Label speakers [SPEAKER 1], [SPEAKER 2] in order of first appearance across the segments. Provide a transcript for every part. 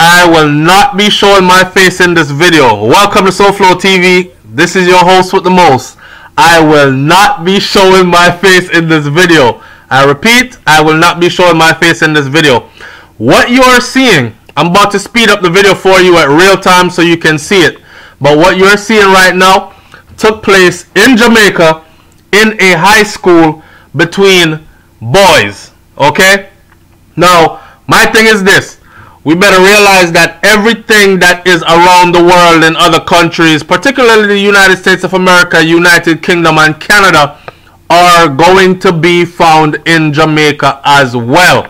[SPEAKER 1] I will not be showing my face in this video. Welcome to SouFLoTV. This is your host with the most. I will not be showing my face in this video. I repeat, I will not be showing my face in this video. What you are seeing, I'm about to speed up the video for you at real time so you can see it. But what you're seeing right now took place in Jamaica in a high school between boys. Okay? Now, my thing is this. We better realize that everything that is around the world in other countries, particularly the United States of America, United Kingdom, and Canada, are going to be found in Jamaica as well.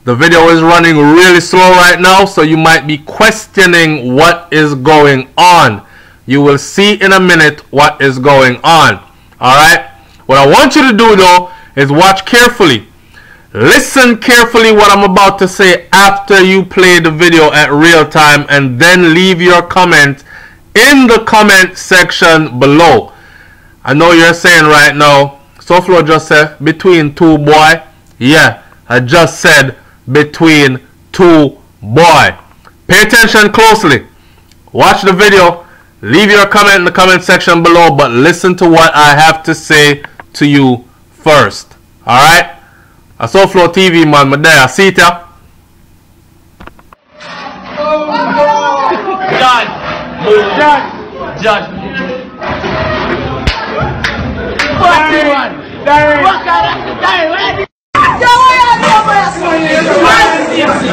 [SPEAKER 1] The video is running really slow right now, so you might be questioning what is going on. You will see in a minute what is going on. Alright? What I want you to do though is watch carefully. Listen carefully what I'm about to say after you play the video at real time, and then leave your comment in the comment section below. I know you're saying right now, SouFLo just said between two boy. Yeah, I just said between two boy. Pay attention closely. Watch the video. Leave your comment in the comment section below, but listen to what I have to say to you first. Alright? A SouFLoTV man, but there, I see it ya. Judge.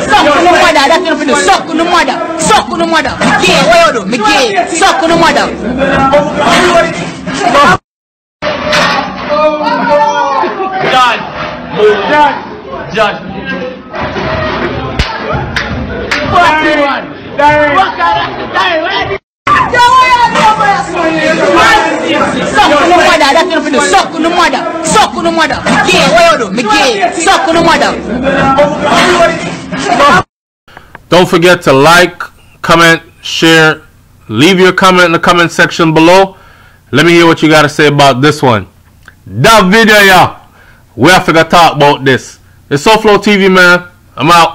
[SPEAKER 2] Suck on the mother, that's enough to do. Suck on the mother. Suck on the mother. Gay, what you do? Me gay. Suck on the mother. Judge. Suck on the mother, that's enough to do. Suck on the mother. Suck on the mother. Gay, what you do? Me gay. Suck on the mother.
[SPEAKER 1] Don't forget to like, comment, share, leave your comment in the comment section below. Let me hear what you got to say about this one. That video, yeah. We have to talk about this. It's SouFLoTV, man. I'm out.